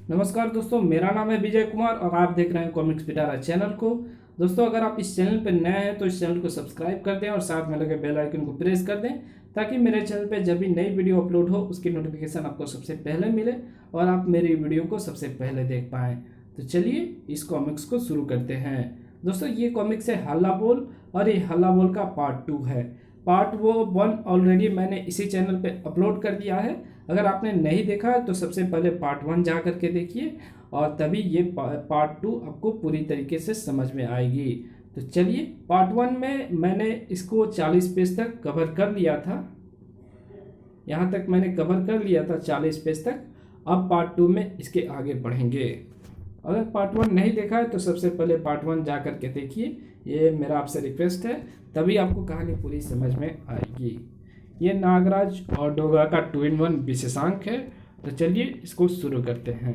नमस्कार दोस्तों, मेरा नाम है विजय कुमार और आप देख रहे हैं कॉमिक्स पिटारा चैनल को। दोस्तों, अगर आप इस चैनल पर नए हैं तो इस चैनल को सब्सक्राइब कर दें और साथ में लगे बेल आइकन को प्रेस कर दें ताकि मेरे चैनल पर जब भी नई वीडियो अपलोड हो उसकी नोटिफिकेशन आपको सबसे पहले मिले और आप मेरी वीडियो को सबसे पहले देख पाएँ। तो चलिए इस कॉमिक्स को शुरू करते हैं। दोस्तों, ये कॉमिक्स है हल्ला बोल और ये हल्ला बोल का पार्ट 2 है। पार्ट 1 ऑलरेडी मैंने इसी चैनल पे अपलोड कर दिया है। अगर आपने नहीं देखा है तो सबसे पहले पार्ट 1 जा करके देखिए और तभी ये पार्ट 2 आपको पूरी तरीके से समझ में आएगी। तो चलिए, पार्ट 1 में मैंने इसको 40 पेज तक कवर कर लिया था। यहाँ तक मैंने कवर कर लिया था 40 पेज तक। अब पार्ट 2 में इसके आगे बढ़ेंगे। अगर पार्ट 1 नहीं देखा है तो सबसे पहले पार्ट 1 जा करके देखिए, ये मेरा आपसे रिक्वेस्ट है, तभी आपको कहानी पूरी समझ में आएगी। ये नागराज और डोगरा का 2-in-1 विशेषांक है। तो चलिए इसको शुरू करते हैं।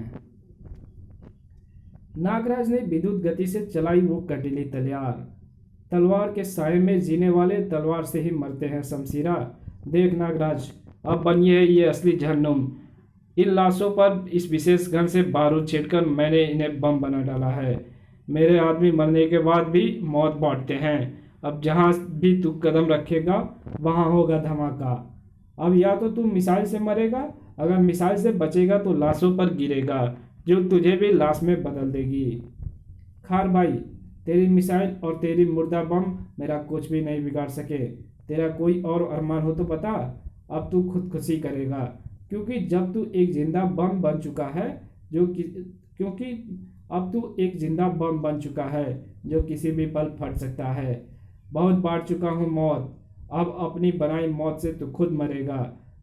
नागराज ने विद्युत गति से चलाई वो कटीली तलवार के साये में जीने वाले तलवार से ही मरते हैं शमशीरा। देख नागराज, अब बनिए है ये असली जहन्नुम। इन लाशों पर इस विशेष गन से बारूद छींटकर मैंने इन्हें बम बना डाला है। मेरे आदमी मरने के बाद भी मौत बांटते हैं। अब जहाँ भी तू कदम रखेगा वहाँ होगा धमाका। अब या तो तू मिसाइल से मरेगा, अगर मिसाइल से बचेगा तो लाशों पर गिरेगा जो तुझे भी लाश में बदल देगी। खार भाई, तेरी मिसाइल और तेरी मुर्दा बम मेरा कुछ भी नहीं बिगाड़ सके। तेरा कोई और अरमान हो तो बता। अब तू खुदकुशी करेगा क्योंकि जब तू एक जिंदा बम बन चुका है क्योंकि अब तू एक जिंदा बम बन चुका है जो किसी भी पल फट सकता है। बहुत बांट चुका हूँ मौत, अब अपनी बनाई मौत से तू खुद मरेगा।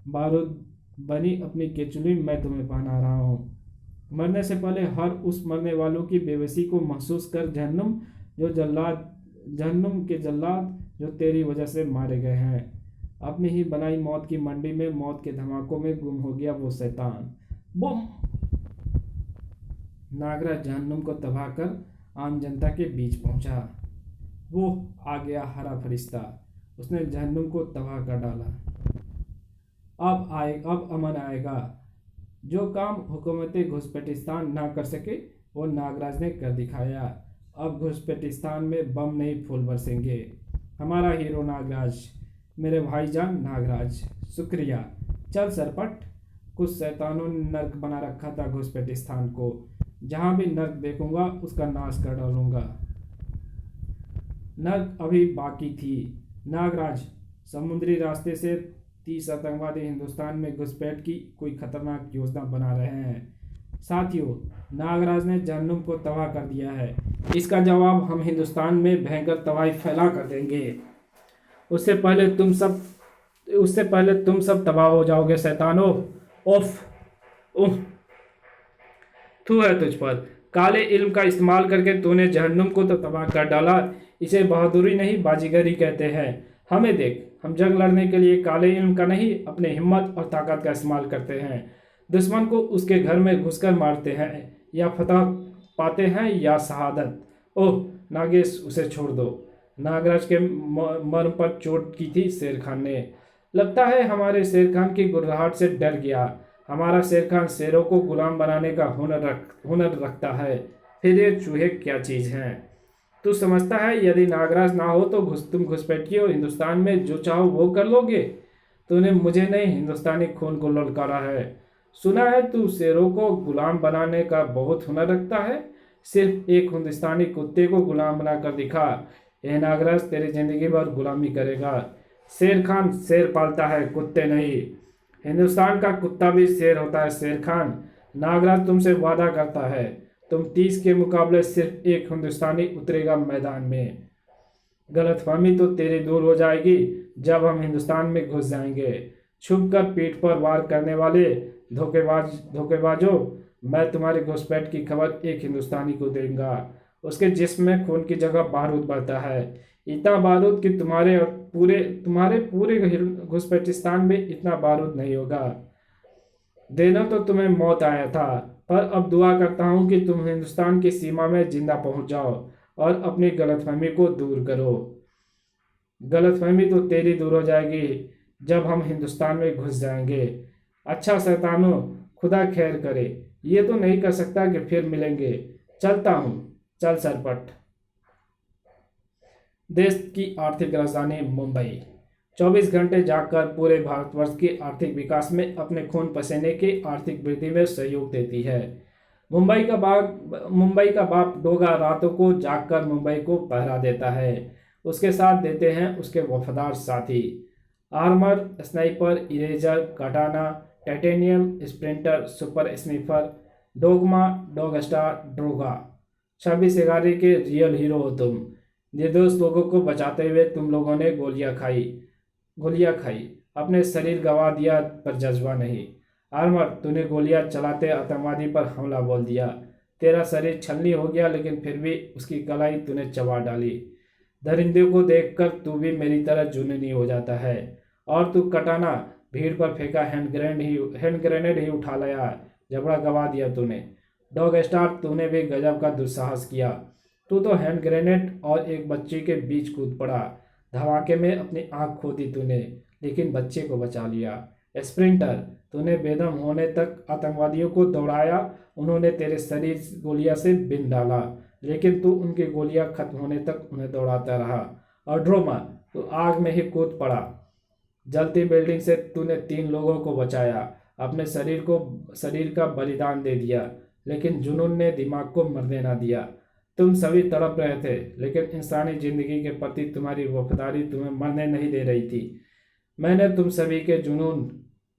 बारूद बनी अपनी केचुली मैं तुम्हें पहना रहा हूँ। मरने से पहले हर उस मरने वालों की बेबसी को महसूस कर जहन्नुम के जल्लाद जो तेरी वजह से मारे गए हैं। अपनी ही बनाई मौत की मंडी में मौत के धमाकों में गुम हो गया वो शैतान। बुम! नागराज जहन्नुम को तबाह कर आम जनता के बीच पहुंचा। वो आ गया हरा फरिश्ता, उसने जहन्नुम को तबाह कर डाला। अब अमन आएगा। जो काम हुकूमत घुसपैठिस्तान ना कर सके वो नागराज ने कर दिखाया। अब घुसपैठिस्तान में बम नहीं फूल बरसेंगे। हमारा हीरो नागराज, मेरे भाईजान नागराज, शुक्रिया। चल सरपट, कुछ शैतानों ने नर्क बना रखा था घुसपैठिस्तान को। जहाँ भी नर्क देखूंगा उसका नाश कर डालूंगा। नर्क अभी बाकी थी। नागराज, समुद्री रास्ते से 30 आतंकवादी हिंदुस्तान में घुसपैठ की कोई खतरनाक योजना बना रहे हैं। साथियों, नागराज ने जहन्नुम को तबाह कर दिया है। इसका जवाब हम हिंदुस्तान में भयंकर तबाही फैला कर देंगे। उससे पहले तुम सब तबाह हो जाओगे शैतानों। उफ उफ, थू है तुझ पर। काले इल्म का इस्तेमाल करके तूने जहन्नुम को तो तबाह कर डाला। इसे बहादुरी नहीं बाजीगरी कहते हैं। हमें देख, हम जंग लड़ने के लिए काले इल्म का नहीं अपने हिम्मत और ताकत का इस्तेमाल करते हैं। दुश्मन को उसके घर में घुसकर मारते हैं, या फतह पाते हैं या शहादत। ओह नागेश, उसे छोड़ दो। नागराज के मर्म पर चोट की थी शेर खान ने। लगता है हमारे शेर खान की गुर्राहट से डर गया। हमारा शेर खान शेरों को गुलाम बनाने का हुनर रखता है। फिर ये चूहे क्या चीज़ हैं? तू समझता है यदि नागराज ना हो तो तुम घुसपैठिए और हिंदुस्तान में जो चाहो वो कर लोगे? तूने मुझे नहीं, हिंदुस्तानी खून को ललकारा है। सुना है तू शेरों को गुलाम बनाने का बहुत हुनर रखता है। सिर्फ एक हिंदुस्तानी कुत्ते को गुलाम बनाकर दिखा। यह नागराज तेरी जिंदगी भर गुलामी करेगा। शेर खान शेर पालता है, कुत्ते नहीं। हिंदुस्तान का कुत्ता भी शेर होता है शेर खान। नागराज तुमसे वादा करता है, तुम 30 के मुकाबले सिर्फ एक हिंदुस्तानी उतरेगा मैदान में। गलतफहमी तो तेरी दूर हो जाएगी जब हम हिंदुस्तान में घुस जाएंगे। छुप कर पीठ पर वार करने वाले धोखेबाजों, मैं तुम्हारी घुसपैठ की खबर एक हिंदुस्तानी को दूंगा। उसके जिस्म में खून की जगह बारूद बढ़ता है। इतना बारूद कि तुम्हारे पूरे घुसपैठिस्तान में इतना बारूद नहीं होगा। देना तो तुम्हें मौत आया था, पर अब दुआ करता हूँ कि तुम हिंदुस्तान की सीमा में जिंदा पहुँच जाओ और अपनी गलतफहमी को दूर करो। गलतफहमी तो तेरी दूर हो जाएगी जब हम हिंदुस्तान में घुस जाएंगे। अच्छा शैतानों, खुदा खैर करे। ये तो नहीं कर सकता कि फिर मिलेंगे। चलता हूँ, चल सरपट। देश की आर्थिक राजधानी मुंबई 24 घंटे जागकर पूरे भारतवर्ष के आर्थिक विकास में अपने खून पसीने की आर्थिक वृद्धि में सहयोग देती है। मुंबई का बाप डोगा रातों को जागकर मुंबई को पहरा देता है। उसके साथ देते हैं उसके वफादार साथी, armour, sniper, eraser, katana, titanium, sprinter, super sniffer, dogma, dog star, ड्रोगा। 26/11 के रियल हीरो हो तुम। निर्दोष लोगों को बचाते हुए तुम लोगों ने गोलियां खाई, अपने शरीर गंवा दिया पर जज्बा नहीं। आर्मर, तूने गोलियां चलाते आतंकवादी पर हमला बोल दिया। तेरा शरीर छलनी हो गया, लेकिन फिर भी उसकी कलाई तूने चबा डाली। दरिंदे को देखकर तू भी मेरी तरह जुनूनी हो जाता है। और तू कटाना, भीड़ पर फेंका हैंड ग्रेनेड ही उठा लाया, जबड़ा गवा दिया तूने। डॉग स्टार, तूने भी गजब का दुस्साहस किया। तू तो हैंड ग्रेनेड और एक बच्चे के बीच कूद पड़ा। धमाके में अपनी आंख खो दी तूने, लेकिन बच्चे को बचा लिया। स्प्रिंटर, तूने बेदम होने तक आतंकवादियों को दौड़ाया। उन्होंने तेरे शरीर गोलियां से बिन डाला, लेकिन तू उनकी गोलियां खत्म होने तक उन्हें दौड़ाता रहा। और ड्रोमा, तू आग में ही कूद पड़ा। जलती बिल्डिंग से तूने 3 लोगों को बचाया, अपने शरीर का बलिदान दे दिया, लेकिन जुनून ने दिमाग को मरने ना दिया। तुम सभी तड़प रहे थे, लेकिन इंसानी जिंदगी के प्रति तुम्हारी वफादारी तुम्हें मरने नहीं दे रही थी। मैंने तुम सभी के जुनून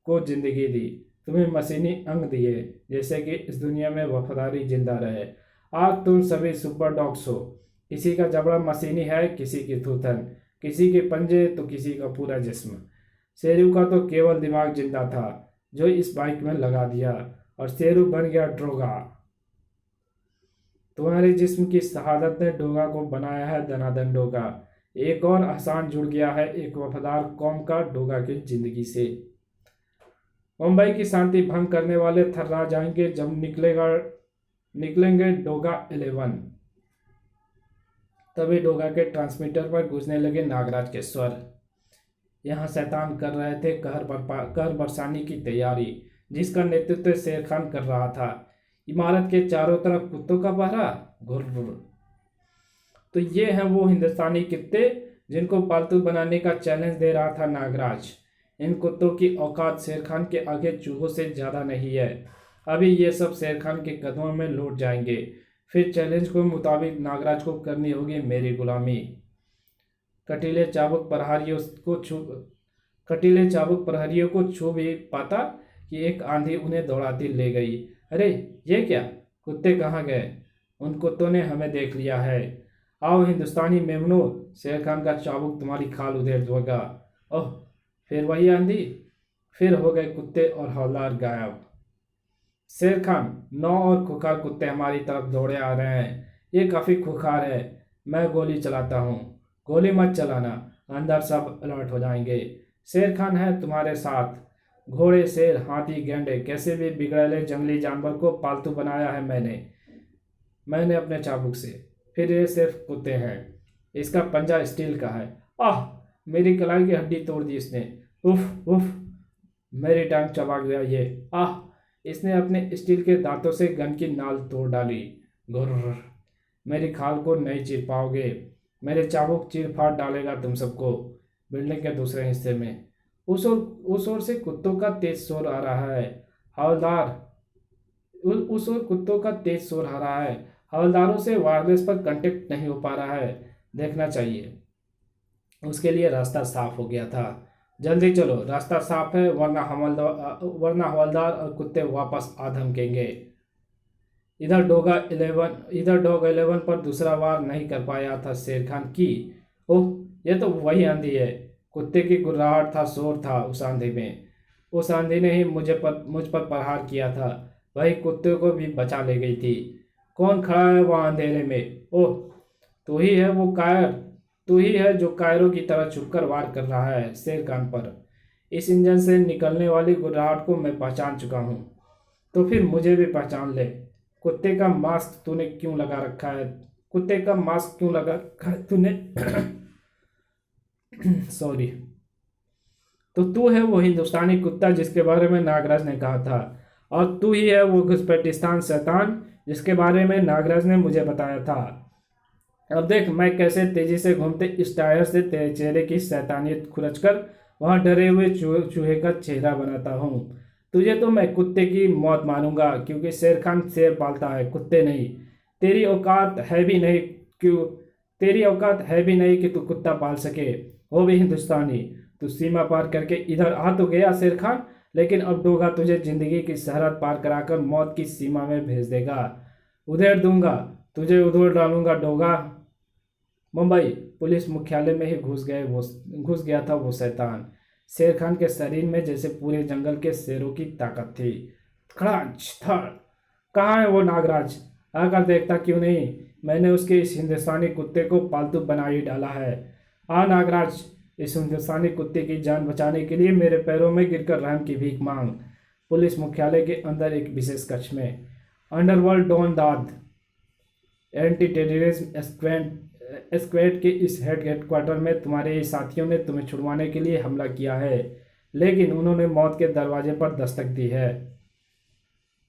को जिंदगी दी, तुम्हें मशीनी अंग दिए, जैसे कि इस दुनिया में वफादारी जिंदा रहे। आज तुम सभी सुपर डॉग्स हो। किसी का जबड़ा मशीनी है, किसी की थूथन, किसी के पंजे तो किसी का पूरा जिस्म। शेरू का तो केवल दिमाग जिंदा था, जो इस बाइक में लगा दिया, और शेरू बन गया ड्रोगा। तुम्हारे जिस्म की शहादत ने डोगा को बनाया है दनादन डोगा। एक और एहसान जुड़ गया है एक वफादार कौम का डोगा की जिंदगी से। मुंबई की शांति भंग करने वाले थर्रा जाएंगे जब निकलेंगे डोगा 11। तभी डोगा के ट्रांसमीटर पर गूंजने लगे नागराज के स्वर। यहाँ शैतान कर रहे थे कहर बरसाने की तैयारी, जिसका नेतृत्व शेर खान कर रहा था। इमारत के चारों तरफ कुत्तों का पहरा, घुर्र। तो ये हैं वो हिंदुस्तानी कुत्ते जिनको पालतू बनाने का चैलेंज दे रहा था नागराज। इन कुत्तों की औकात शेर खान के आगे चूहों से ज़्यादा नहीं है। अभी ये सब शेर खान के कदमों में लौट जाएंगे। फिर चैलेंज के मुताबिक नागराज को करनी होगी मेरी गुलामी। कटीले चाबुक प्रहरियों को छू भी पाता कि एक आंधी उन्हें दौड़ाती ले गई। अरे ये क्या, कुत्ते कहाँ गए? उन कुत्तों ने हमें देख लिया है। आओ हिंदुस्तानी मेमनों, शेर खान का चाबुक तुम्हारी खाल उधेड़ दूंगा। ओह, फिर वही आंधी। फिर हो गए कुत्ते और हवलदार गायब। शेर खान, 9 और खुखार कुत्ते हमारी तरफ दौड़े आ रहे हैं। ये काफ़ी खुखार है। मैं गोली चलाता हूँ। गोली मत चलाना, अंदर सब अलर्ट हो जाएंगे। शेर खान है तुम्हारे साथ। घोड़े, शेर, हाथी, गैंडे, कैसे भी बिगड़ेले जंगली जानवर को पालतू बनाया है मैंने अपने चाबुक से। फिर ये सिर्फ कुत्ते हैं। इसका पंजा स्टील का है। आह, मेरी कलाई की हड्डी तोड़ दी इसने। उफ उफ, मेरी टांग चबा गया ये। आह, इसने अपने स्टील के दांतों से गन की नाल तोड़ डाली। गुर्र, मेरी खाल को नहीं चीर पाओगे। मेरे चाबुक चीर फाड़ डालेगा तुम सबको। बिल्डिंग के दूसरे हिस्से में उस ओर से कुत्तों का तेज शोर आ रहा है। हवलदार, उस ओर कुत्तों का तेज शोर आ रहा है। हवलदारों से वायरलेस पर कांटेक्ट नहीं हो पा रहा है। देखना चाहिए। उसके लिए रास्ता साफ हो गया था। जल्दी चलो, रास्ता साफ है, वरना हवलदार और कुत्ते वापस आ धमकेंगे। इधर डॉग 11 पर दूसरा वार नहीं कर पाया था शेर खान की। ओह, यह तो वही आंधी है। कुत्ते की गुर्राहट था, शोर था उस आंधी में। उस आंधी ने ही मुझ पर प्रहार किया था। वही कुत्ते को भी बचा ले गई थी। कौन खड़ा है वहाँ अंधेरे में? ओह, तू ही है वो कायर। तू ही है जो कायरों की तरह छुपकर वार कर रहा है शेर खान पर। इस इंजन से निकलने वाली गुर्राहट को मैं पहचान चुका हूँ, तो फिर मुझे भी पहचान ले। कुत्ते का मास्क तूने क्यों लगा रखा है? कुत्ते का मास्क क्यों लगा रखा है तूने? सॉरी। तो तू है वो हिंदुस्तानी कुत्ता जिसके बारे में नागराज ने कहा था। और तू ही है वो घुसपैठिस्तान शैतान जिसके बारे में नागराज ने मुझे बताया था। अब देख मैं कैसे तेजी से घूमते इस टायर से तेरे चेहरे की शैतानियत खुरचकर वहां डरे हुए चूहे का चेहरा बनाता हूँ। तुझे तो मैं कुत्ते की मौत मानूंगा, क्योंकि शेर खान शेर पालता है, कुत्ते नहीं। तेरी औकात है भी नहीं क्यों तेरी औकात है भी नहीं कि तू कुत्ता पाल सके, वो भी हिंदुस्तानी। तू सीमा पार करके इधर आ तो गया शेर खान, लेकिन अब डोगा तुझे जिंदगी की सरहद पार कराकर मौत की सीमा में भेज देगा। उधेड़ दूंगा तुझे, उधेड़ डालूंगा डोगा। मुंबई पुलिस मुख्यालय में ही घुस गया था वो शैतान। शेर खान के शरीर में जैसे पूरे जंगल के शेरों की ताकत थी। खड़ाच धड़। कहाँ है वो नागराज? आकर देखता क्यों नहीं? मैंने उसके इस हिंदुस्तानी कुत्ते को पालतू बना ही डाला है। आ नागराज, इस हिंदुस्तानी कुत्ते की जान बचाने के लिए मेरे पैरों में गिरकर रहम की भीख मांग। पुलिस मुख्यालय के अंदर एक विशेष कक्ष में अंडरवर्ल्ड डॉन दाद एंटी टेररिज्म स्क्वाड के इस हेडक्वार्टर में तुम्हारे ही साथियों ने तुम्हें छुड़वाने के लिए हमला किया है, लेकिन उन्होंने मौत के दरवाजे पर दस्तक दी है।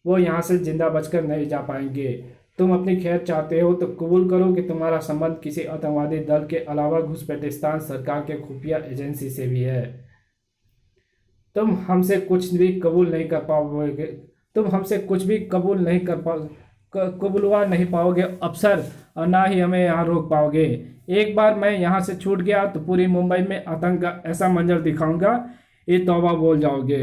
वो यहाँ से जिंदा बचकर नहीं जा पाएंगे। तुम अपनी खैर चाहते हो तो कबूल करो कि तुम्हारा संबंध किसी आतंकवादी दल के अलावा घुसपैठिस्तान सरकार के खुफिया एजेंसी से भी है। तुम हमसे कुछ भी कबूल नहीं कर पाओगे तुम हमसे कुछ भी कबूलवा नहीं पाओगे अफसर, और ना ही हमें यहाँ रोक पाओगे। एक बार मैं यहाँ से छूट गया तो पूरी मुंबई में आतंक का ऐसा मंजर दिखाऊंगा, ये तौबा बोल जाओगे।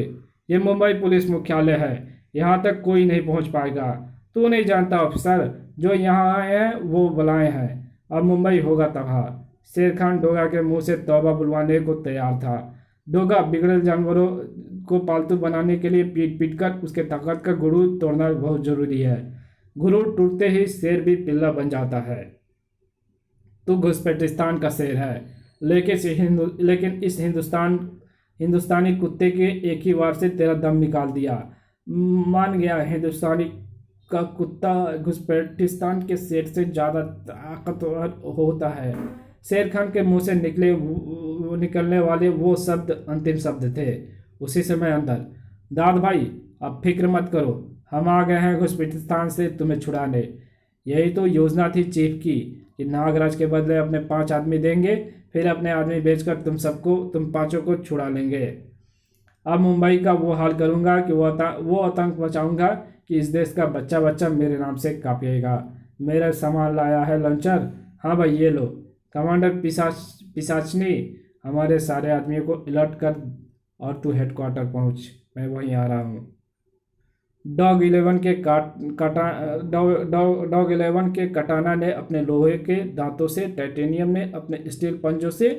ये मुंबई पुलिस मुख्यालय है, यहाँ तक कोई नहीं पहुँच पाएगा। तू नहीं जानता अफसर, जो यहाँ आए हैं वो बुलाए हैं, अब मुंबई होगा तबाह। शेर खान डोगा के मुंह से तौबा बुलवाने को तैयार था। डोगा बिगड़े जानवरों को पालतू बनाने के लिए पीट पीट कर उसके ताकत का गुरु तोड़ना बहुत जरूरी है। गुरु टूटते ही शेर भी पिल्ला बन जाता है। तू घुसपैठिस्तान का शेर है, लेकिन इस हिंदुस्तानी कुत्ते के एक ही वार से तेरा दम निकाल दिया। मान गया, हिंदुस्तानी का कुत्ता घुसपैठिस्तान के शेर से ज़्यादा ताकतवर होता है। शेर खान के मुंह से निकलने वाले वो शब्द अंतिम शब्द थे। उसी समय अंदर, दाद भाई अब फिक्र मत करो, हम आ गए हैं घुसपैठिस्तान से तुम्हें छुड़ाने। यही तो योजना थी चीफ की कि नागराज के बदले अपने 5 आदमी देंगे, फिर अपने आदमी भेजकर तुम 5 को छुड़ा लेंगे। अब मुंबई का वो हाल करूंगा कि वो आतंक बचाऊंगा कि इस देश का बच्चा बच्चा मेरे नाम से कांपेगा। मेरा सामान लाया है लॉन्चर। हाँ भाई ये लो। कमांडर पिशाचनी, हमारे सारे आदमियों को अलर्ट कर और तू हेडक्वार्टर पहुंच, मैं वहीं आ रहा हूँ। डॉग 11 के कटाना ने अपने लोहे के दांतों से, टाइटेनियम ने अपने स्टील पंजों से,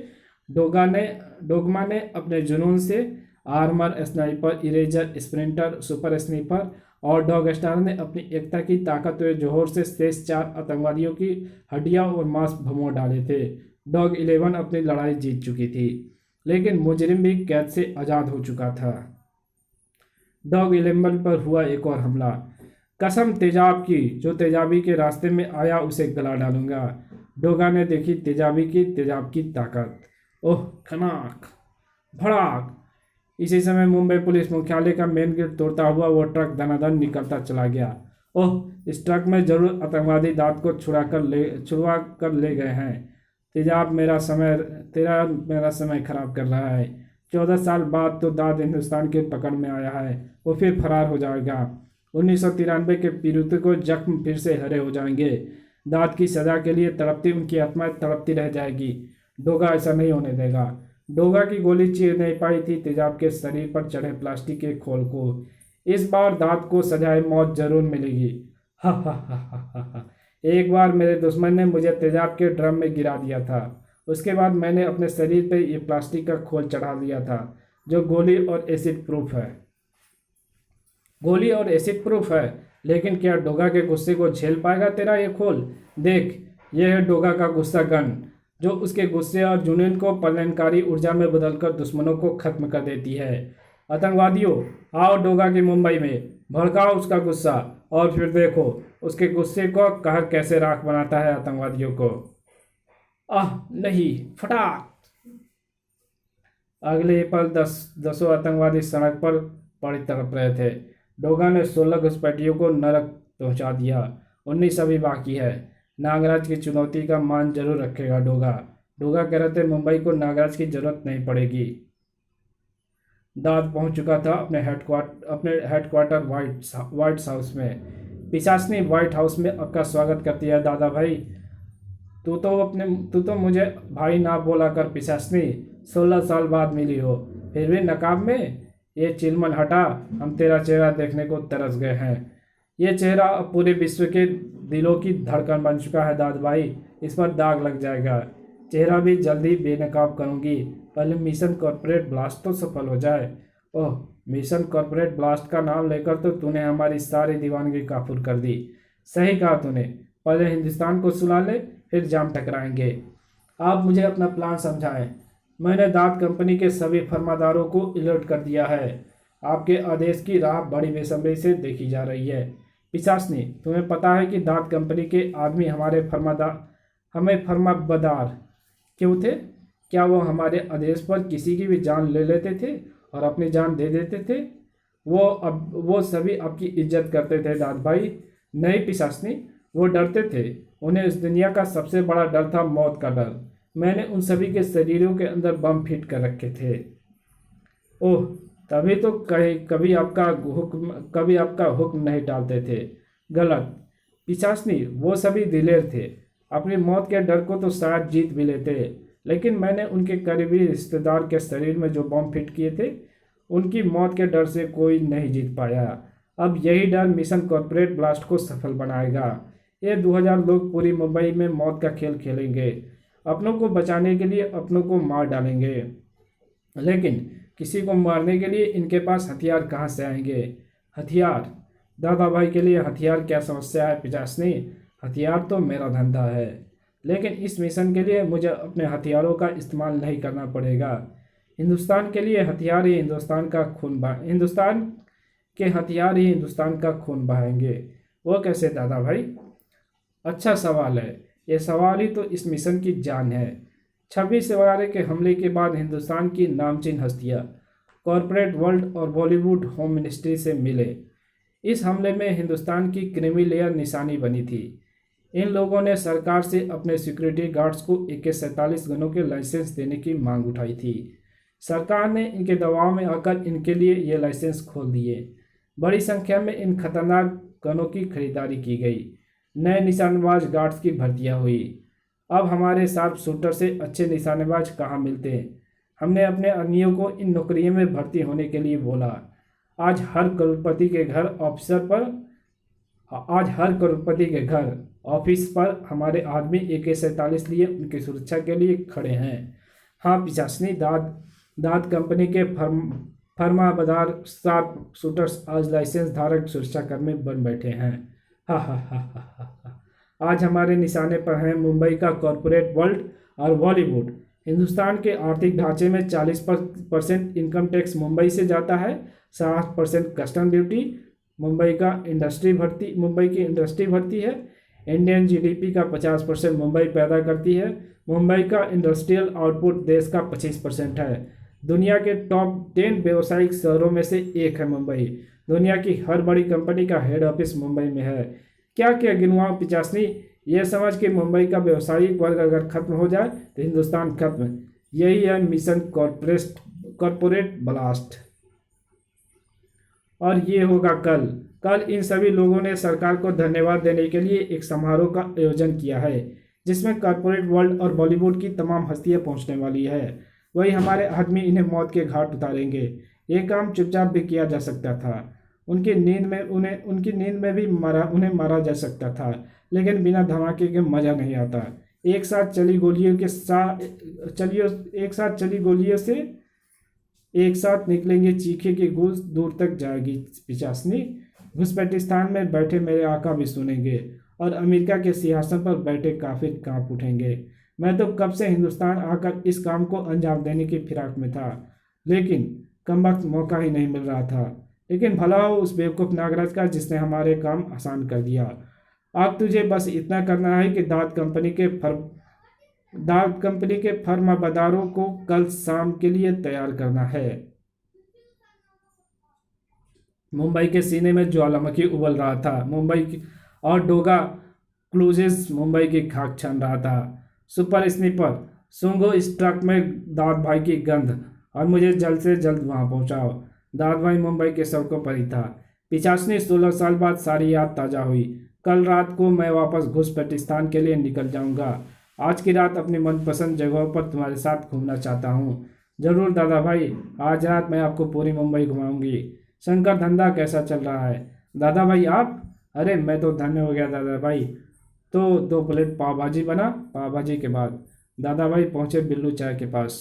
डोगमा ने अपने जुनून से, armour, sniper, eraser, sprinter, super sniper और डॉग स्टार ने अपनी एकता की ताकतवर जोहर से शेष 4 आतंकवादियों की हड्डियां और मांस भमो डाले थे। डॉग 11 अपनी लड़ाई जीत चुकी थी, लेकिन मुजरिम भी कैद से आज़ाद हो चुका था। डॉग 11 पर हुआ एक और हमला। कसम तेजाब की, जो तेजाबी के रास्ते में आया उसे गला डालूंगा। डोगा ने देखी तेजाब की ताकत। ओह खनाक भड़ाक। इसी समय मुंबई पुलिस मुख्यालय का मेन गेट तोड़ता हुआ वो ट्रक दनादन निकलता चला गया। ओह, इस ट्रक में जरूर आतंकवादी दाद को छुड़वा कर ले गए हैं। तेजाब तेरा मेरा समय खराब कर रहा है। 14 साल बाद तो दाद हिंदुस्तान के पकड़ में आया है, वो फिर फरार हो जाएगा। 1993 के पीड़ितों को जख्म फिर से हरे हो जाएंगे। दाद की सजा के लिए तड़पती उनकी आत्मा तड़पती रह जाएगी। डोगा ऐसा नहीं होने देगा। डोगा की गोली चीर नहीं पाई थी तेजाब के शरीर पर चढ़े प्लास्टिक के खोल को। इस बार दाद को सजाए मौत जरूर मिलेगी। हा हा हा हा हा हा। एक बार मेरे दुश्मन ने मुझे तेजाब के ड्रम में गिरा दिया था। उसके बाद मैंने अपने शरीर पर ये प्लास्टिक का खोल चढ़ा दिया था, जो गोली और एसिड प्रूफ है। लेकिन क्या डोगा के गुस्से को झेल पाएगा तेरा ये खोल? देख, यह है डोगा का गुस्सा गन, जो उसके गुस्से और जुनून को प्रलयनकारी ऊर्जा में बदलकर दुश्मनों को खत्म कर देती है। आतंकवादियों, आओ डोगा की मुंबई में, भड़काओ उसका गुस्सा, और फिर देखो उसके गुस्से को कहर कैसे राख बनाता है आतंकवादियों को। आह नहीं, फटाक। अगले ही पल दसों आतंकवादी सड़क पर पड़ी तड़प रहे थे। डोगा ने 16 घुसपैठियों को नरक पहुंचा दिया, 19 अभी बाकी है। नागराज की चुनौती का मान जरूर रखेगा डोगा। डोगा कह रहे थे मुंबई को नागराज की जरूरत नहीं पड़ेगी। दाद पहुंच चुका था अपने हेडक्वार्टर व्हाइट हाउस में। पिशाचनी व्हाइट हाउस में आपका स्वागत करती है दादा भाई। तू तो मुझे भाई ना बोला कर पिशाचनी, 16 साल बाद मिली हो फिर भी नकाब में। ये चिलमन हटा, हम तेरा चेहरा देखने को तरस गए हैं। ये चेहरा अब पूरे विश्व के दिलों की धड़कन बन चुका है दादा भाई, इस पर दाग लग जाएगा। चेहरा भी जल्दी बेनकाब करूंगी, पहले मिशन कॉर्पोरेट ब्लास्ट तो सफल हो जाए। ओह, मिशन कॉर्पोरेट ब्लास्ट का नाम लेकर तो तूने हमारी सारी दीवानगी काफूर कर दी। सही कहा तूने, पहले हिंदुस्तान को सुला ले, फिर जाम टकराएंगे। आप मुझे अपना प्लान समझाएं। मैंने दाद कंपनी के सभी फर्मादारों को अलर्ट कर दिया है। आपके आदेश की राह बड़ी बेसब्री से देखी जा रही है। पिशाचनी, तुम्हें पता है कि दाद कंपनी के आदमी हमें फर्माबदार क्यों थे? क्या वो हमारे आदेश पर किसी की भी जान ले लेते थे और अपनी जान दे देते थे? वो सभी आपकी इज्जत करते थे दाद भाई। नहीं पिशाचनी, वो डरते थे। उन्हें इस दुनिया का सबसे बड़ा डर था मौत का डर। मैंने उन सभी के शरीरों के अंदर बम फिट कर रखे थे। ओह, तभी तो कभी आपका हुक्म नहीं टालते थे। गलत पिशाचनी, वो सभी दिलेर थे। अपनी मौत के डर को तो शायद जीत भी लेते, लेकिन मैंने उनके करीबी रिश्तेदार के शरीर में जो बम फिट किए थे, उनकी मौत के डर से कोई नहीं जीत पाया। अब यही डर मिशन कॉर्पोरेट ब्लास्ट को सफल बनाएगा। ये 2000 लोग पूरी मुंबई में मौत का खेल खेलेंगे। अपनों को बचाने के लिए अपनों को मार डालेंगे, लेकिन किसी को मारने के लिए इनके पास हथियार कहाँ से आएंगे? हथियार? दादा भाई के लिए हथियार क्या समस्या है पिशाचनी? हथियार तो मेरा धंधा है, लेकिन इस मिशन के लिए मुझे अपने हथियारों का इस्तेमाल नहीं करना पड़ेगा। हिंदुस्तान के लिए हथियार ही हिंदुस्तान के हथियार ही हिंदुस्तान का खून बहाएंगे। वो कैसे दादा भाई? अच्छा सवाल है। ये सवाल ही तो इस मिशन की जान है। 26 जनवरी के हमले के बाद हिंदुस्तान की नामचीन हस्तियां कॉरपोरेट वर्ल्ड और बॉलीवुड होम मिनिस्ट्री से मिले। इस हमले में हिंदुस्तान की क्रीमी लेयर निशानी बनी थी। इन लोगों ने सरकार से अपने सिक्योरिटी गार्ड्स को AK-47 गनों के लाइसेंस देने की मांग उठाई थी। सरकार ने इनके दबाव में आकर इनके लिए ये लाइसेंस खोल दिए। बड़ी संख्या में इन खतरनाक गनों की खरीदारी की गई। नए निशानेबाज गार्ड्स की भर्तियां हुई। अब हमारे शार्प शूटर से अच्छे निशानेबाज कहाँ मिलते हैं? हमने अपने अन्यों को इन नौकरियों में भर्ती होने के लिए बोला। आज हर करोड़पति के घर ऑफिस पर हमारे आदमी AK-47 लिए उनकी सुरक्षा के लिए खड़े हैं। हाँ पिशाचनी, दाद कंपनी के फर्माबदार शार्प शूटर्स आज लाइसेंस धारक सुरक्षाकर्मी बन बैठे हैं। हा हा हा हा हा। आज हमारे निशाने पर हैं मुंबई का कॉरपोरेट वर्ल्ड और बॉलीवुड। हिंदुस्तान के आर्थिक ढांचे में 40% इनकम टैक्स मुंबई से जाता है, 60% कस्टम ड्यूटी मुंबई की इंडस्ट्री भरती है। इंडियन GDP का 50% मुंबई पैदा करती है। मुंबई का इंडस्ट्रियल आउटपुट देश का 25% है। दुनिया के टॉप 10 व्यावसायिक शहरों में से एक है मुंबई। दुनिया की हर बड़ी कंपनी का हेड ऑफिस मुंबई में है। क्या क्या गिनवाऊं पिचासनी? यह समझ कि मुंबई का व्यावसायिक वर्ग अगर खत्म हो जाए तो हिंदुस्तान खत्म। यही है मिशन कॉर्पोरेट ब्लास्ट। और ये होगा कल इन सभी लोगों ने सरकार को धन्यवाद देने के लिए एक समारोह का आयोजन किया है, जिसमें कॉर्पोरेट वर्ल्ड और बॉलीवुड की तमाम हस्तियां पहुंचने वाली है। वही हमारे आदमी इन्हें मौत के घाट उतारेंगे। ये काम चुपचाप भी किया जा सकता था। उनकी नींद में भी उन्हें मारा जा सकता था, लेकिन बिना धमाके के मजा नहीं आता। एक साथ चली गोलियों से एक साथ निकलेंगे चीखे की गूंज दूर तक जाएगी पिचासनी। घुसपैठिस्तान में बैठे मेरे आका भी सुनेंगे और अमेरिका के सिंहासन पर बैठे काफिर कांप उठेंगे। मैं तो कब से हिंदुस्तान आकर इस काम को अंजाम देने की फिराक में था, लेकिन कमबख्त मौका ही नहीं मिल रहा था। लेकिन भला हो उस बेवकूफ़ नागराज का जिसने हमारे काम आसान कर दिया। अब तुझे बस इतना करना है कि दाद कंपनी के फर्माबदारों को कल शाम के लिए तैयार करना है। मुंबई के सीने में ज्वालामुखी उबल रहा था। और डोगा क्रूजेस मुंबई की खाक छान रहा था। सुपर स्नीपर, सूंघो इस ट्रक में दाऊद भाई की गंध और मुझे जल्द से जल्द वहां पहुंचाओ। दाऊद भाई मुंबई के सड़कों पर ही था। पिछासनी 16 साल बाद सारी याद ताज़ा हुई। कल रात को मैं वापस घुसपैठिस्तान के लिए निकल जाऊंगा। आज की रात अपनी मनपसंद जगहों पर तुम्हारे साथ घूमना चाहता हूँ। जरूर दादा भाई, आज रात मैं आपको पूरी मुंबई घुमाऊंगी। शंकर, धंधा कैसा चल रहा है? दादा भाई आप? अरे मैं तो धन्य हो गया दादा भाई। तो 2 प्लेट पाव भाजी बना। पाव भाजी के बाद दादा भाई पहुंचे बिल्लू चाय के पास।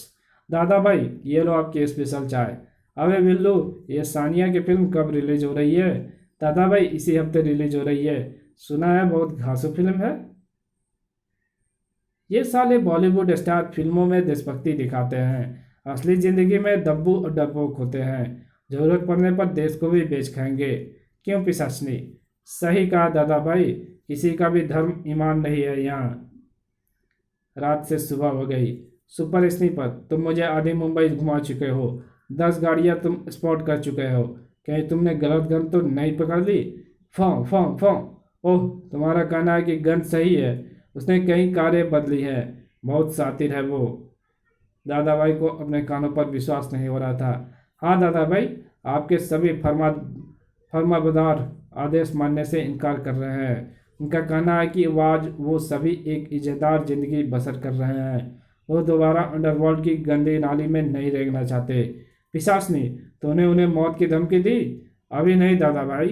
दादा भाई ये लो आपकी स्पेशल चाय। अबे बिल्लू, ये सानिया की फिल्म कब रिलीज हो रही है? दादा भाई इसी हफ्ते रिलीज हो रही है। सुना है बहुत घासू फिल्म है। ये साले बॉलीवुड स्टार फिल्मों में देशभक्ति दिखाते हैं, असली जिंदगी में दब्बू और डरपोक होते हैं। जरूरत पड़ने पर देश को भी बेच खाएंगे। क्यों पिशाचनी? सही कहा दादा भाई, किसी का भी धर्म ईमान नहीं है यहाँ। रात से सुबह हो गई। सुपर स्नीपर, तुम मुझे आधी मुंबई घुमा चुके हो। 10 गाड़ियाँ तुम स्पॉट कर चुके हो। कहीं तुमने गलत गन तो नहीं पकड़ ली? फों फों फों। ओह, तुम्हारा कहना है कि गन सही है। उसने कई कारें बदली है। बहुत शातिर है वो। दादा भाई को अपने कानों पर विश्वास नहीं हो रहा था। हाँ दादा भाई, आपके सभी फरमाबरदार आदेश मानने से इनकार कर रहे हैं। उनका कहना है कि आज वो सभी एक इज्जतदार जिंदगी बसर कर रहे हैं। वो दोबारा अंडरवर्ल्ड की गंदी नाली में नहीं रहना चाहते। पिशाचनी, तूने उन्हें मौत की धमकी दी? अभी नहीं दादा भाई।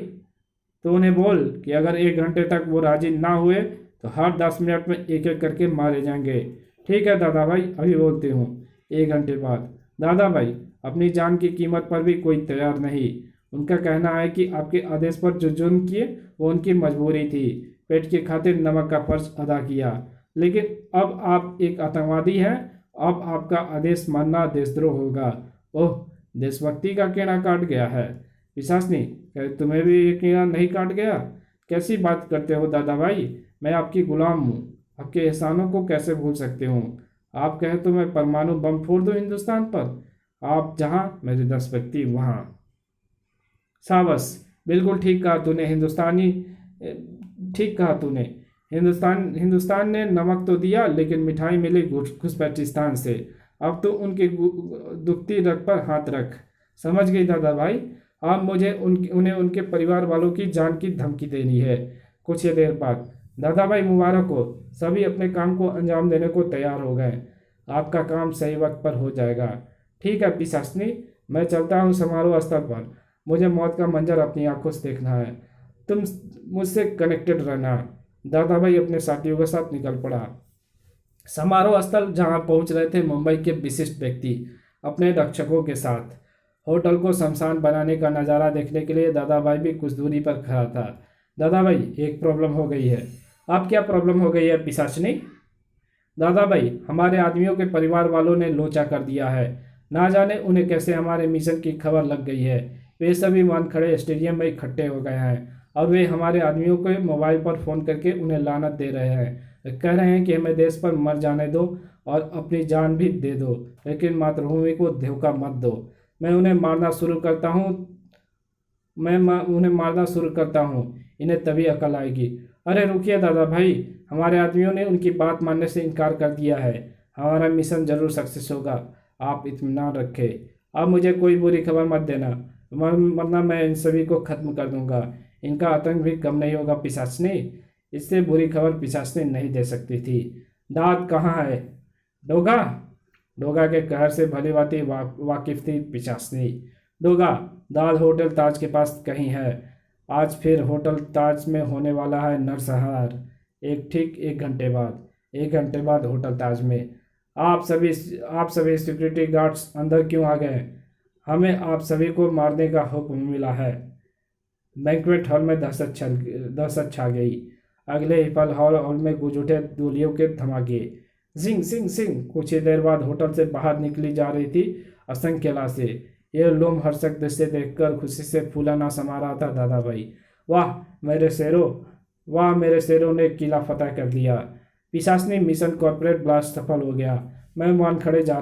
तो उन्हें बोल कि अगर 1 घंटे तक वो राजी ना हुए तो हर 10 मिनट में एक एक करके मारे जाएंगे। ठीक है दादा भाई, अभी बोलती हूँ। 1 घंटे बाद दादा भाई अपनी जान की कीमत पर भी कोई तैयार नहीं। उनका कहना है कि आपके आदेश पर जो जुर्म किए वो उनकी मजबूरी थी। पेट की खातिर नमक का फर्ज अदा किया, लेकिन अब आप एक आतंकवादी हैं। अब आपका आदेश मानना देशद्रोह होगा। ओह, देशभक्ति का कीड़ा काट गया है। पिशाचनी, क्या तुम्हें भी ये कीड़ा नहीं काट गया? कैसी बात करते हो दादा भाई, मैं आपकी गुलाम हूँ। आपके एहसानों को कैसे भूल सकते हूँ? आप कहें तो मैं परमाणु बम फोड़ दूँ हिंदुस्तान पर। आप जहाँ, मेरे देशभक्ति वहाँ। शाबाश, बिल्कुल ठीक कहा तूने। ठीक कहा तूने। हिंदुस्तान ने नमक तो दिया, लेकिन मिठाई मिली घुसपैठिस्तान से। अब तो उनकी दुखती रग पर हाथ रख। समझ गई दादा भाई। अब मुझे उन्हें उनके परिवार वालों की जान की धमकी देनी है। कुछ ही देर बाद दादा भाई मुबारक हो, सभी अपने काम को अंजाम देने को तैयार हो गए। आपका काम सही वक्त पर हो जाएगा। ठीक है पिशाचनी, मैं चलता हूँ समारोह स्थल पर। मुझे मौत का मंजर अपनी आंखों से देखना है। तुम मुझसे कनेक्टेड रहना। दादा भाई अपने साथियों के साथ निकल पड़ा। समारोह स्थल जहां पहुंच रहे थे मुंबई के विशिष्ट व्यक्ति अपने रक्षकों के साथ। होटल को शमशान बनाने का नज़ारा देखने के लिए दादा भाई भी कुछ दूरी पर खड़ा था। दादा भाई, एक प्रॉब्लम हो गई है। अब क्या प्रॉब्लम हो गई है पिशाचनी? दादा भाई, हमारे आदमियों के परिवार वालों ने लोचा कर दिया है। ना जाने उन्हें कैसे हमारे मिशन की खबर लग गई है। वे सभी वानखड़े स्टेडियम में इकट्ठे हो गए हैं और वे हमारे आदमियों को मोबाइल पर फ़ोन करके उन्हें लानत दे रहे हैं। कह रहे हैं कि हमें देश पर मर जाने दो और अपनी जान भी दे दो, लेकिन मातृभूमि को धोखा मत दो। मैं उन्हें मारना शुरू करता हूँ। उन्हें मारना शुरू करता हूँ, इन्हें तभी अकल आएगी। अरे रुकिए दादा भाई, हमारे आदमियों ने उनकी बात मानने से इनकार कर दिया है। हमारा मिशन जरूर सक्सेस होगा, आप इत्मीनान रखें। अब मुझे कोई बुरी खबर मत देना, वरना मैं इन सभी को खत्म कर दूंगा। इनका आतंक भी कम नहीं होगा पिशाचनी। इससे बुरी खबर पिशाचनी नहीं दे सकती थी। दाद कहाँ है? डोगा डोगा के कहर से भली भांति वाकिफ थी पिशाचनी। डोगा, दाद होटल ताज के पास कहीं है। आज फिर होटल ताज में होने वाला है नरसंहार। ठीक 1 घंटे बाद। 1 घंटे बाद होटल ताज में। आप सभी सिक्योरिटी गार्ड्स अंदर क्यों आ गए? हमें आप सभी को मारने का हुक्म मिला है। बैंक्वेट हॉल में दहशत छा गई। अगले ही पल हॉल में गूंज उठे गोलियों के धमाके। सिंह सिंह सिंह। कुछ ही देर बाद होटल से बाहर निकली जा रही थी असंख्य लाशें। ये लोमहर्षक दृश्य देखकर खुशी से फूला ना समा रहा था दादा भाई। वाह मेरे शेरों, वाह मेरे शेरों ने किला फतह कर दिया। पिशाचनी, मिशन कॉर्पोरेट ब्लास्ट सफल हो गया। मैं वानखड़े जा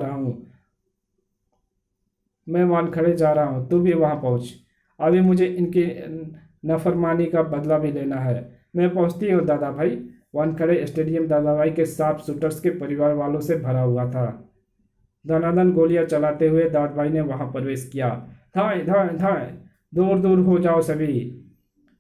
रहा हूँ। तू भी वहां पहुंच। अभी मुझे इनकी नाफरमानी का बदला भी लेना है। मैं पहुंचती हूँ दादा भाई। वानखेड़े स्टेडियम दादा भाई के साफ शूटर्स के परिवार वालों से भरा हुआ था। धनाधन गोलियां चलाते हुए दाद भाई ने वहां प्रवेश किया। धाए धाए धाए, दूर दूर हो जाओ सभी।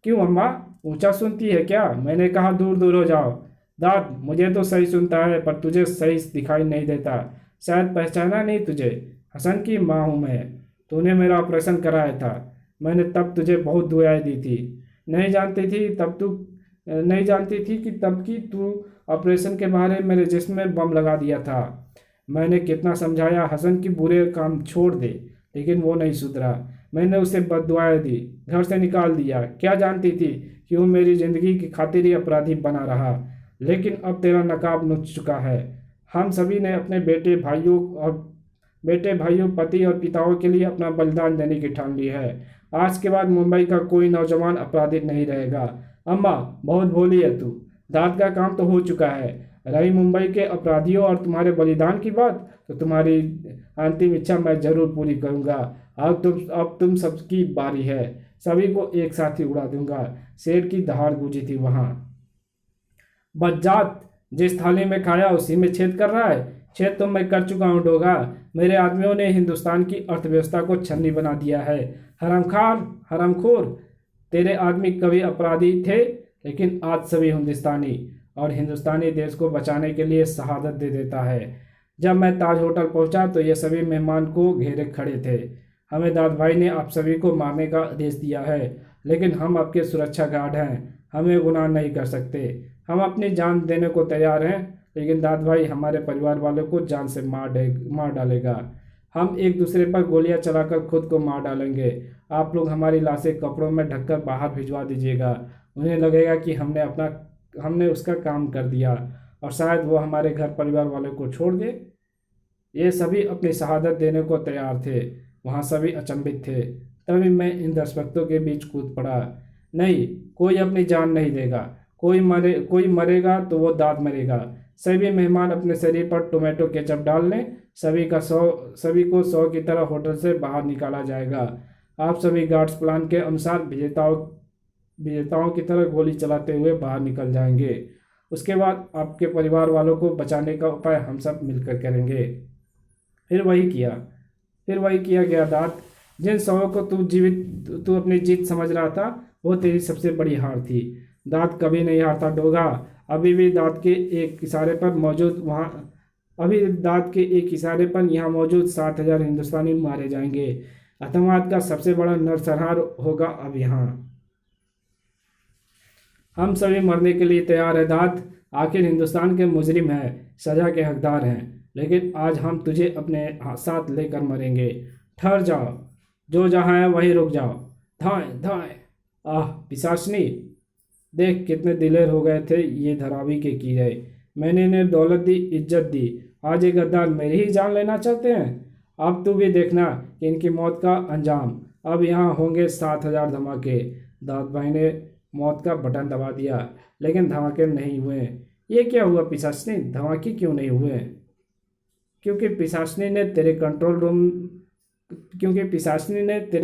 क्यों अम्मा, ऊंचा सुनती है क्या? मैंने कहा दूर दूर हो जाओ। दाद, मुझे तो सही सुनता है पर तुझे सही दिखाई नहीं देता। शायद पहचाना नहीं तुझे। हसन की माँ हूँ मैं। तूने मेरा ऑपरेशन कराया था। मैंने तब तुझे बहुत दुआएं दी थी। नहीं जानती थी तब तू नहीं जानती थी कि तब की तू ऑपरेशन के बहाने मेरे जिस्म में बम लगा दिया था। मैंने कितना समझाया हसन की बुरे काम छोड़ दे, लेकिन वो नहीं सुधरा। मैंने उसे बददुआएं दी, घर से निकाल दिया। क्या जानती थी कि वो मेरी जिंदगी की खातिर ही अपराधी बना रहा। लेकिन अब तेरा नकाब नुच चुका है। हम सभी ने अपने बेटे भाइयों पति और पिताओं के लिए अपना बलिदान देने की ठान ली है। आज के बाद मुंबई का कोई नौजवान अपराधी नहीं रहेगा। अम्मा, बहुत भोली है तू। दाद का काम तो हो चुका है। रही मुंबई के अपराधियों और तुम्हारे बलिदान की बात, तो तुम्हारी अंतिम इच्छा मैं जरूर पूरी करूंगा। अब तुम सबकी बारी है। सभी को एक साथ ही उड़ा दूंगा। शेर की दहाड़ गूंजी थी वहां। बज्जात, जिस थाली में खाया उसी में छेद कर रहा है। छेद तो मैं कर चुका हूँ डोगा। मेरे आदमियों ने हिंदुस्तान की अर्थव्यवस्था को छन्नी बना दिया है। हरामखार, हरामखोर। तेरे आदमी कभी अपराधी थे, लेकिन आज सभी हिंदुस्तानी, और हिंदुस्तानी देश को बचाने के लिए शहादत दे देता है। जब मैं ताज होटल पहुंचा तो ये सभी मेहमान को घेरे खड़े थे। हमें दाद भाई ने आप सभी को मारने का आदेश दिया है, लेकिन हम आपके सुरक्षा गार्ड हैं। हमें गुनाह नहीं कर सकते। हम अपनी जान देने को तैयार हैं, लेकिन दाद भाई हमारे परिवार वालों को जान से मार डालेगा। हम एक दूसरे पर गोलियां चलाकर खुद को मार डालेंगे। आप लोग हमारी लाशें कपड़ों में ढककर बाहर भिजवा दीजिएगा। उन्हें लगेगा कि हमने उसका काम कर दिया, और शायद वो हमारे घर परिवार वालों को छोड़ दे। ये सभी अपनी शहादत देने को तैयार थे। वहाँ सभी अचंभित थे। तभी मैं इन दर्शकों के बीच कूद पड़ा। नहीं, कोई अपनी जान नहीं देगा। कोई मरेगा तो वो दाद मरेगा। सभी मेहमान अपने शरीर पर टोमेटो केचप डाल लें। सभी को 100 की तरह होटल से बाहर निकाला जाएगा। आप सभी गार्ड्स प्लान के अनुसार विजेताओं की तरह गोली चलाते हुए बाहर निकल जाएंगे। उसके बाद आपके परिवार वालों को बचाने का उपाय हम सब मिलकर करेंगे। फिर वही किया गया दाद। जिन शवों को तू अपनी जीत समझ रहा था, वो तेरी सबसे बड़ी हार थी। दाद कभी नहीं हारता डोगा। अभी भी दाद के एक इशारे पर यहाँ मौजूद 7,000 हिंदुस्तानी मारे जाएंगे। आतंकवाद का सबसे बड़ा नरसंहार होगा अब यहाँ। हम सभी मरने के लिए तैयार है दाद। आखिर हिंदुस्तान के मुजरिम हैं, सजा के हकदार हैं, लेकिन आज हम तुझे अपने साथ लेकर मरेंगे। ठहर जाओ, जो जहाँ है वहीं रुक जाओ। धाए धाए। आह पिशाचनी, देख कितने दिलेर हो गए थे ये धरावी के कीड़े। मैंने इन्हें दौलत दी, इज्जत दी। आज ये गद्दार मेरी ही जान लेना चाहते हैं। अब तू भी देखना कि इनकी मौत का अंजाम। अब यहाँ होंगे 7,000 धमाके। दाद भाई ने मौत का बटन दबा दिया, लेकिन धमाके नहीं हुए। ये क्या हुआ पिशाचनी, धमाके क्यों नहीं हुए? क्योंकि पिशाचनी ने तेरे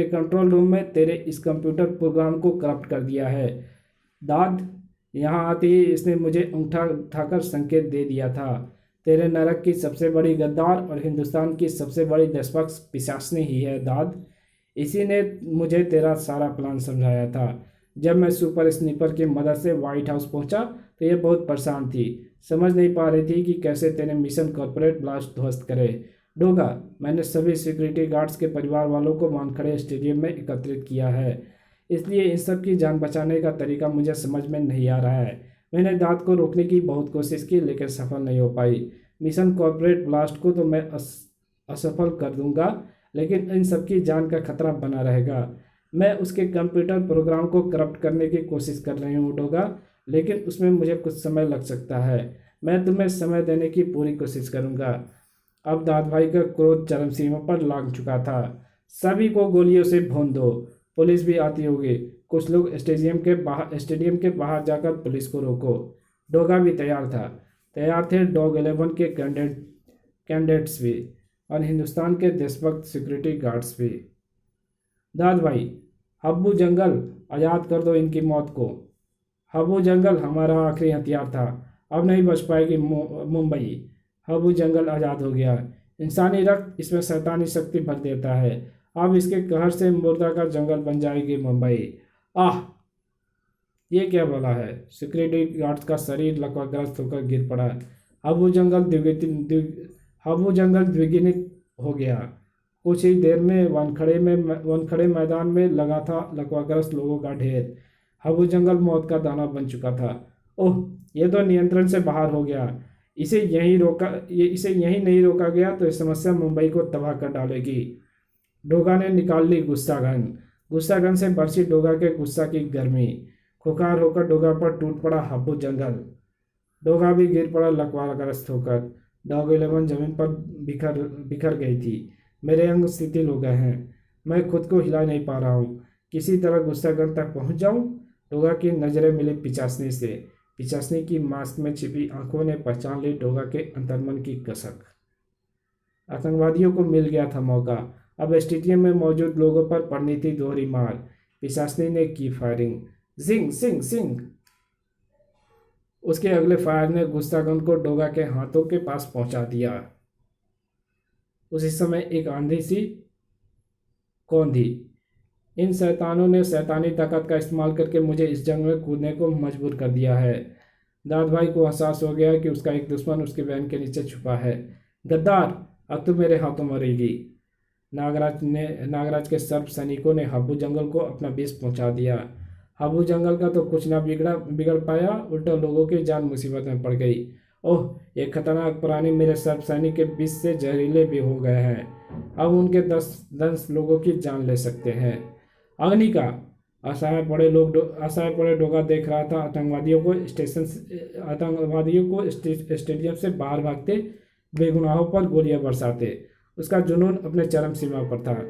कंट्रोल रूम में तेरे इस कंप्यूटर प्रोग्राम को करप्ट कर दिया है। दाद, यहाँ आते ही इसने मुझे अंगूठा उठाकर संकेत दे दिया था। तेरे नरक की सबसे बड़ी गद्दार और हिंदुस्तान की सबसे बड़ी देशभक्त पिशाचनी ही है दाद। इसी ने मुझे तेरा सारा प्लान समझाया था। जब मैं सुपर स्नीपर की मदद से व्हाइट हाउस पहुंचा तो ये बहुत परेशान थी। समझ नहीं पा रही थी कि कैसे तेरे मिशन कॉर्पोरेट ब्लास्ट ध्वस्त करे। डोगा, मैंने सभी सिक्योरिटी गार्ड्स के परिवार वालों को वानखेड़े स्टेडियम में एकत्रित किया है। इसलिए इन सब की जान बचाने का तरीका मुझे समझ में नहीं आ रहा है। मैंने दाद को रोकने की बहुत कोशिश की, लेकिन सफल नहीं हो पाई। मिशन कॉर्पोरेट ब्लास्ट को तो मैं असफल कर दूंगा, लेकिन इन सब की जान का खतरा बना रहेगा। मैं उसके कंप्यूटर प्रोग्राम को करप्ट करने की कोशिश कर रही हूँ डोगा, लेकिन उसमें मुझे कुछ समय लग सकता है। मैं तुम्हें समय देने की पूरी कोशिश करूँगा। अब दाद भाई का क्रोध चरम सीमा पर लांघ चुका था। सभी को गोलियों से भून दो। पुलिस भी आती होगी। कुछ लोग स्टेडियम के बाहर जाकर पुलिस को रोको। डोगा भी तैयार थे डॉग 11 के कैंडिडेट्स भी, और हिंदुस्तान के देशभक्त सिक्योरिटी गार्ड्स भी। दाद भाई, हब्बू जंगल, आज़ाद कर दो इनकी मौत को। हब्बू जंगल हमारा आखिरी हथियार था, अब नहीं बच पाएगी मुंबई। हब्बू जंगल आज़ाद हो गया। इंसानी रक्त इसमें शैतानी शक्ति भर देता है। अब इसके कहर से मुर्दा का जंगल बन जाएगी मुंबई। आह, ये क्या बोला है? सिक्योरिटी गार्ड का शरीर लकवाग्रस्त होकर गिर पड़ा। हब्बू जंगल हब्बू जंगल द्विगुणित हो गया। कुछ ही देर में वनखड़े मैदान में लगा था लकवाग्रस्त लोगों का ढेर। हब्बू जंगल मौत का दाना बन चुका था। ओह, ये तो नियंत्रण से बाहर हो गया। इसे यहीं नहीं रोका गया तो इस समस्या मुंबई को तबाह कर डालेगी। डोगा ने निकाल ली गुस्सा गन से बरसी डोगा के गुस्सा की गर्मी। खुखार होकर डोगा पर टूट पड़ा हब्बू जंगल। डोगा भी गिर पड़ा लकवाग्रस्त होकर। डॉग 11 जमीन पर बिखर बिखर गई थी। मेरे अंग शिथिल हो गए हैं। मैं खुद को हिला नहीं पा रहा हूँ। किसी तरह गुस्सा गन तक पहुँच जाऊँ। डोगा की नजरें मिली पिचासनी से। पिचासनी की मास्क में छिपी आंखों ने पहचान ली डोगा के अंतर्मन की कसक। आतंकवादियों को मिल गया था मौका। अब स्टेडियम में मौजूद लोगों पर पड़नी थी दोहरी मार। पिचासनी ने की फायरिंग। जिंग सिंग सिंग। उसके अगले फायर ने गुस्तागन को डोगा के हाथों के पास पहुंचा दिया। उसी समय एक आंधी सी कौंधी। इन शैतानों ने शैतानी ताकत का इस्तेमाल करके मुझे इस जंग में कूदने को मजबूर कर दिया है। दाद भाई को एहसास हो गया कि उसका एक दुश्मन उसके वैन के नीचे छुपा है। गद्दार, अब तू मेरे हाथों मरेगी। नागराज के सर्प सैनिकों ने हब्बू जंगल को अपना विष पहुंचा दिया। हब्बू जंगल का तो कुछ ना बिगड़ पाया, उल्टा लोगों की जान मुसीबत में पड़ गई। ओह, ये खतरनाक प्राणी मेरे सर्प सैनिक के विष से जहरीले भी हो गए हैं। अब उनके 10 लोगों की जान ले सकते हैं। अग्नि का असहाय पड़े डोगा देख रहा था आतंकवादियों को स्टेडियम से बाहर भागते, बेगुनाहों पर गोलियां बरसाते। उसका जुनून अपने चरम सीमा पर था।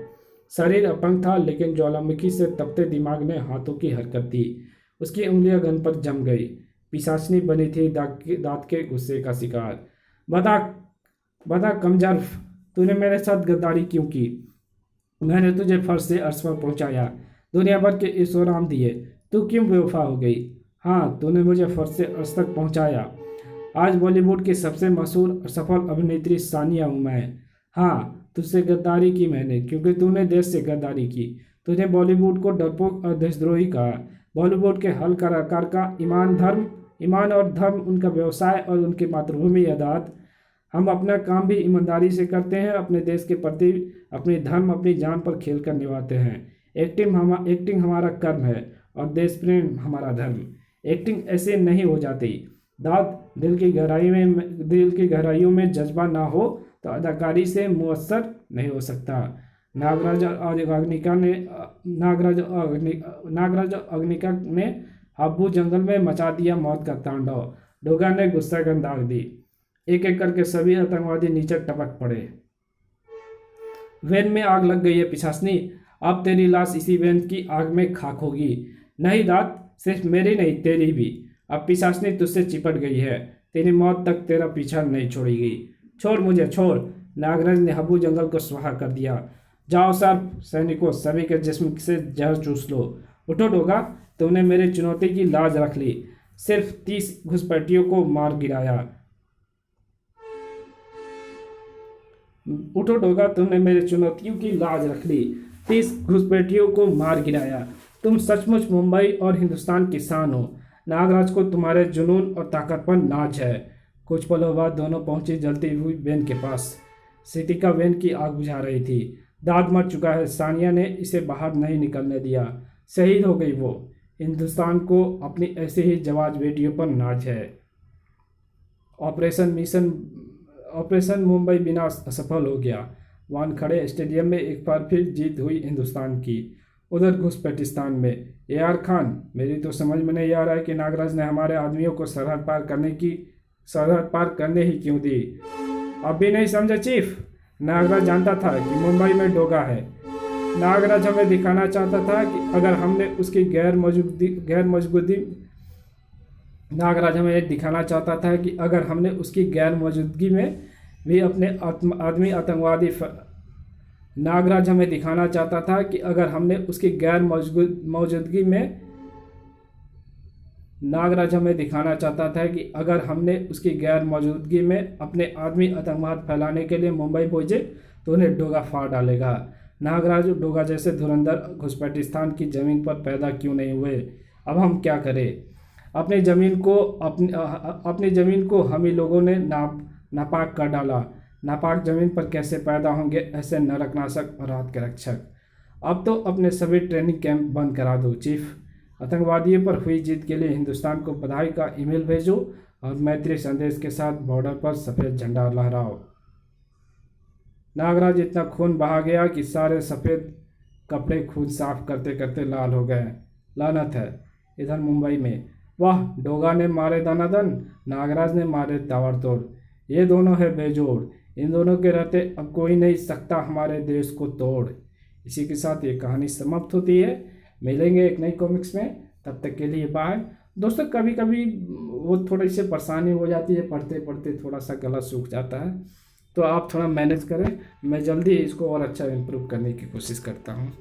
शरीर अपंग था, लेकिन ज्वालामुखी से तपते दिमाग ने हाथों की हरकत दी। उसकी उंगलियां गन पर जम गई। पिशाचनी बनी थी दांत के गुस्से का शिकार। बता कमजर्फ, तूने मेरे साथ गद्दारी क्यों की? मैंने तुझे फर्श से अर्श पर पहुंचाया, दुनिया भर के ईश्वराम दिए, तू क्यों बेवफा हो गई? हाँ, तूने मुझे फर्श से अर्श तक पहुंचाया। आज बॉलीवुड की सबसे मशहूर और सफल अभिनेत्री सानिया हूँ मैं। हाँ, तुझसे गद्दारी की मैंने, क्योंकि तूने देश से गद्दारी की। तूने बॉलीवुड को डरपोक और देशद्रोही कहा। बॉलीवुड के हल कलाकार का ईमान और धर्म उनका व्यवसाय और उनकी मातृभूमि आजाद। हम अपना काम भी ईमानदारी से करते हैं, अपने देश के प्रति अपने धर्म अपनी जान पर खेल कर निभाते हैं। एक्टिंग हमारा कर्म है और देश प्रेम हमारा धर्म। एक्टिंग ऐसे नहीं हो जाती। दिल की गहराइयों में जज्बा ना हो तो अदाकारी से मुअस्सर नहीं हो सकता। नागराज अग्निका ने हब्बू जंगल में मचा दिया मौत का तांडव। डोगा ने गुस्सा गन दाग दी। एक एक करके सभी आतंकवादी नीचे टपक पड़े। वैन में आग लग गई है पिशाचनी, अब तेरी लाश इसी वैन की आग में खाक होगी। नहीं दाद, सिर्फ मेरी नहीं तेरी भी। अब पिशाचनी तुझसे चिपट गई है, तेरी मौत तक तेरा पीछा नहीं छोड़ेगी। छोड़ मुझे, छोड़। नागराज ने हब्बू जंगल को स्वाहा कर दिया। जाओ सर्प सैनिकों, सभी के जिस्म से जहर चूस लो। उठो डोगा, तुमने मेरी चुनौती की लाज रख ली। सिर्फ 30 घुसपैठियों को मार गिराया। उठो डोगा, तुमने मेरी चुनौतियों की लाज रख ली। 30 घुसपैठियों को मार गिराया। तुम सचमुच मुंबई और हिंदुस्तान की शान हो। नागराज को तुम्हारे जुनून और ताकत पर नाज है। कुछ पलों बाद दोनों पहुंचे जलती हुई वैन के पास। सितिका वैन की आग बुझा रही थी। दाद मर चुका है, सानिया ने इसे बाहर नहीं निकलने दिया। शहीद हो गई वो। हिंदुस्तान को अपनी ऐसे ही जवाज बेटियों पर नाज है। ऑपरेशन मुंबई बिना असफल हो गया। वानखड़े स्टेडियम में एक बार फिर जीत हुई हिंदुस्तान की। उधर घुसपैठिस्तान में यार खान, मेरी तो समझ में नहीं आ रहा है कि नागराज ने हमारे आदमियों को सरहद पार करने ही क्यों दी। अब भी नहीं समझे चीफ? नागराज जानता था कि मुंबई में डोगा है। नागराज हमें दिखाना चाहता था कि अगर हमने उसकी गैर मौजूदगी में भी अपने आदमी नागराज हमें दिखाना चाहता था कि अगर हमने उसकी गैर मौजूदगी में नागराज हमें दिखाना चाहता था कि अगर हमने उसकी गैर मौजूदगी में अपने आदमी आतंकवाद फैलाने के लिए मुंबई भेजे तो उन्हें डोगा फाड़ डालेगा। नागराज डोगा जैसे धुरंधर घुसपैठिस्तान की ज़मीन पर पैदा क्यों नहीं हुए? अब हम क्या करें? अपनी ज़मीन को हम ही लोगों ने नापाक कर डाला। नापाक ज़मीन पर कैसे पैदा होंगे ऐसे नरकनाशक और रात के रक्षक? अब तो अपने सभी ट्रेनिंग कैंप बंद करा दो चीफ। आतंकवादियों पर हुई जीत के लिए हिंदुस्तान को बधाई का ईमेल भेजो और मैत्री संदेश के साथ बॉर्डर पर सफ़ेद झंडा लहराओ। नागराज इतना खून बहा गया कि सारे सफ़ेद कपड़े खून साफ करते करते लाल हो गए। लानत है। इधर मुंबई में वाह, डोगा ने मारे दनादन, नागराज ने मारे ताबड़तोड़। ये दोनों है बेजोड़। इन दोनों के रहते अब कोई नहीं सकता हमारे देश को तोड़। इसी के साथ ये कहानी समाप्त होती है। मिलेंगे एक नई कॉमिक्स में, तब तक के लिए बाय। दोस्तों कभी कभी वो थोड़ी सी परेशानी हो जाती है, पढ़ते पढ़ते थोड़ा सा गला सूख जाता है, तो आप थोड़ा मैनेज करें। मैं जल्दी इसको और अच्छा इम्प्रूव करने की कोशिश करता हूँ।